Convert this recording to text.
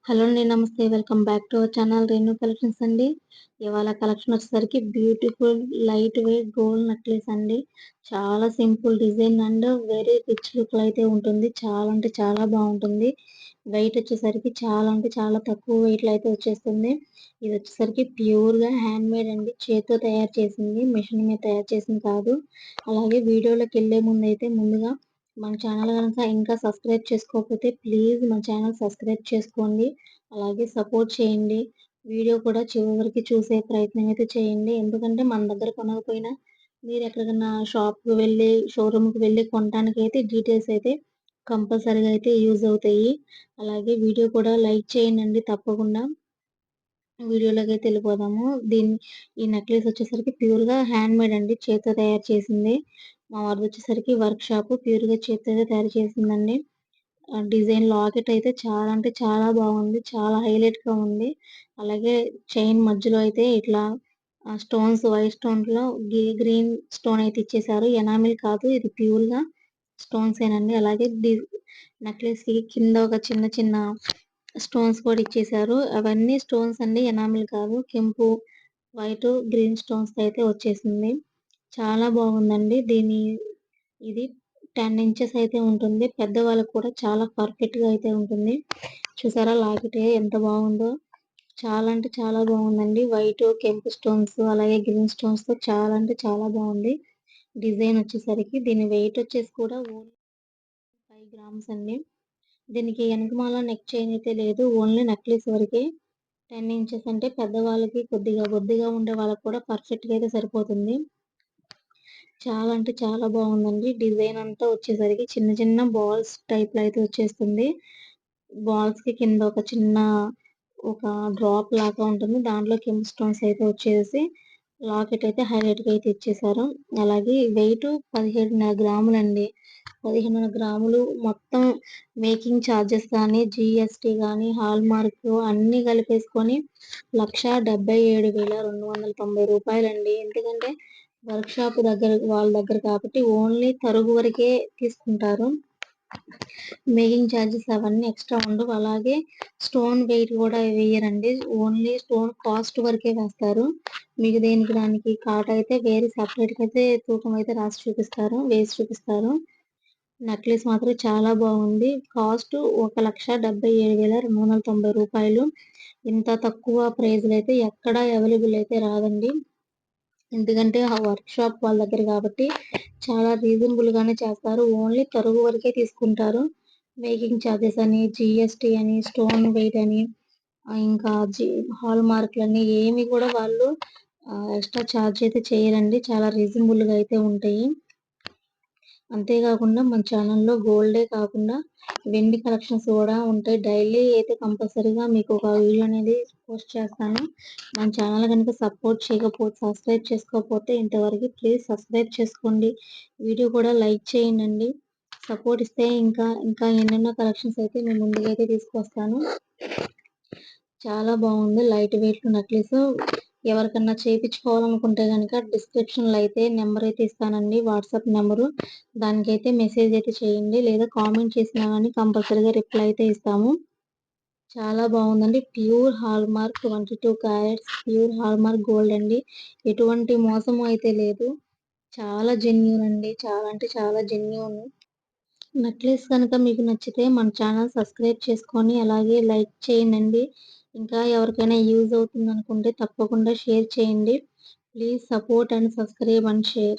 Hello అండి. నమస్తే. Welcome back to our channel Renu collections అండి. ఇవాళ కలెక్షన్ వచ్చేసరికి beautiful light weight gold necklace అండి. చాలా simple design and very rich look అయితే ఉంటుంది. చాలా అంటే చాలా బాగుంటుంది. వెయిట్ వచ్చేసరికి చాలా అంటే చాలా తక్కువ వెయిట్ లో అయితే వచ్చేస్తుంది. ఇది వచ్చేసరికి ప్యూర్ గా హ్యాండ్ మేడ్ అండి. చేతితో తయారు చేసింది, మిషన్ మీద తయారు చేసింది కాదు. అలాగే వీడియోలోకి వెళ్లే ముందు అయితే ముందుగా మన ఛానల్ కనుక ఇంకా సబ్స్క్రైబ్ చేసుకోకపోతే ప్లీజ్ మన ఛానల్ సబ్స్క్రైబ్ చేసుకోండి. అలాగే సపోర్ట్ చేయండి. వీడియో కూడా చివరి వరకు చూసే ప్రయత్నం అయితే చేయండి. ఎందుకంటే మన దగ్గర కొనకపోయినా మీరు ఎక్కడికన్నా షాప్‌కి వెళ్ళి, షోరూమ్‌కి వెళ్ళి కొనటానికి అయితే డీటెయిల్స్ అయితే కంపల్సరీగా అయితే యూజ్ అవుతాయి. అలాగే వీడియో కూడా లైక్ చేయండి తప్పకుండా. వీడియోలోకైతే వెళ్ళిపోదాము. ఈ నెక్లెస్ వచ్చేసరికి ప్యూర్‌గా హ్యాండ్ మేడ్ అండి. చేత్తో తయారు చేసింది. మా వారిది వచ్చేసరికి వర్క్ షాప్ ప్యూర్‌గా చేత్తోనే తయారు చేసిందండి. డిజైన్ లాకెట్ అయితే చాలా అంటే చాలా బాగుంది. చాలా హైలైట్‌గా ఉంది. అలాగే చైన్ మధ్యలో అయితే ఇట్లా స్టోన్స్ వైట్ స్టోన్స్‌లో గ్రీన్ స్టోన్ అయితే ఇచ్చేసారు. ఎనామిల్ కాదు, ఇది ప్యూర్‌గా స్టోన్సేనండి. అలాగే నెక్లెస్‌కి కింద ఒక చిన్న చిన్న స్టోన్స్ కూడా ఇచ్చేసారు. అవన్నీ స్టోన్స్ అండి, ఎనామిల్ కాదు. కెంపు, వైట్, గ్రీన్ స్టోన్స్ అయితే వచ్చేసింది. చాలా బాగుందండి. ఇది 10 ఇంచెస్ అయితే ఉంటుంది. పెద్దవాళ్ళకి కూడా చాలా పర్ఫెక్ట్ గా అయితే ఉంటుంది. చూసారా లాకెట్ ఎంత బాగుందో. చాలా అంటే చాలా బాగుందండి. వైట్ కెంపు స్టోన్స్ అలాగే గ్రీన్ స్టోన్స్ తో చాలా అంటే చాలా బాగుంది. డిజైన్ వచ్చేసరికి దీని వెయిట్ వచ్చేసి కూడా ఓన్లీ 5 గ్రామ్స్ అండి. దీనికి వెనకమాల నెక్ చైన్ అయితే లేదు. ఓన్లీ నెక్లెస్ వరకే. 10 ఇంచెస్ అంటే పెద్దవాళ్ళకి కొద్దిగా బొద్దుగా ఉండే వాళ్ళకి కూడా పర్ఫెక్ట్ గా అయితే సరిపోతుంది. చాలా అంటే చాలా బాగుందండి. డిజైన్ అంతా వచ్చేసరికి చిన్న చిన్న బాల్స్ టైప్ లో అయితే వచ్చేస్తుంది. బాల్స్ కి కింద ఒక డ్రాప్ లాగా ఉంటుంది. దాంట్లో కెంపు స్టోన్స్ అయితే వచ్చేసి లాకెట్ అయితే హైలైట్ గా అయితే ఇచ్చేసారు. అలాగే వెయిట్ 17.5 గ్రాములండి. 15 గ్రాములు మొత్తం మేకింగ్ ఛార్జెస్ కానీ, జీఎస్టీ కానీ, హాల్ మార్క్ అన్ని కలిపేసుకొని రూ. 1,77,290 ఎందుకంటే వర్క్ షాప్ వాళ్ళ దగ్గర కాబట్టి ఓన్లీ తరుగు వరకే తీసుకుంటారు. మేకింగ్ ఛార్జెస్ అవన్నీ ఎక్స్ట్రా ఉండవు. అలాగే స్టోన్ వెయిట్ కూడా వేయరండి. ఓన్లీ స్టోన్ కాస్ట్ వరకే వేస్తారు. మీకు దేనికి దానికి కాట్ అయితే వేరే సపరేట్ గా అయితే తూకం అయితే వేసి చూపిస్తారు. నెక్లెస్ మాత్రం చాలా బాగుంది. కాస్ట్ రూ. 1,77,290. ఇంత తక్కువ ప్రైస్ లో అయితే ఎక్కడ అవైలబుల్ అయితే రాదండి. ఎందుకంటే ఆ వర్క్ షాప్ వాళ్ళ దగ్గర కాబట్టి చాలా రీజనబుల్ గానే చేస్తారు. ఓన్లీ తరుగు వరకే తీసుకుంటారు. మేకింగ్ ఛార్జెస్ అని, జీఎస్టీ అని, స్టోన్ వెయిట్ అని, ఇంకా హాల్ మార్కులని ఏమి కూడా వాళ్ళు ఎక్స్ట్రా ఛార్జ్ అయితే చేయరండి. చాలా రీజనబుల్ గా అయితే ఉంటాయి. అంతేకాకుండా మన ఛానల్లో గోల్డే కాకుండా వెండి కలెక్షన్స్ కూడా ఉంటాయి. డైలీ అయితే కంపల్సరీగా మీకు ఒక వీడియో అనేది పోస్ట్ చేస్తాను. మన ఛానల్ కనుక సబ్స్క్రైబ్ చేసుకోకపోతే ఇంతవరకు ప్లీజ్ సబ్స్క్రైబ్ చేసుకోండి. వీడియో కూడా లైక్ చేయండి. సపోర్ట్ ఇస్తే ఇంకా ఇంకా ఎన్నెన్నో కలెక్షన్స్ అయితే మేము ముందుకైతే తీసుకొస్తాను. చాలా బాగుంది. Light weight necklace. ఎవరికన్నా చేయించుకోవాలనుకుంటే కనుక డిస్క్రిప్షన్ లో అయితే నెంబర్ అయితే ఇస్తానండి, వాట్సాప్ నెంబరు. దానికైతే మెసేజ్ అయితే చేయండి, లేదా కామెంట్ చేసినా కానీ కంపల్సరీగా రిప్లై అయితే ఇస్తాము. చాలా బాగుందండి. Pure hall mark 22 carrots pure hall mark gold అండి. ఎటువంటి మోసం అయితే లేదు. చాలా జెన్యూన్ అండి. చాలా అంటే చాలా జెన్యూన్. నెక్లెస్ కనుక మీకు నచ్చితే మన ఛానల్ సబ్స్క్రైబ్ చేసుకొని అలాగే లైక్ చేయండి. ఇంకా ఎవరికైనా యూజ్ అవుతుంది అనుకుంటే తప్పకుండా షేర్ చేయండి. Please support and subscribe and share.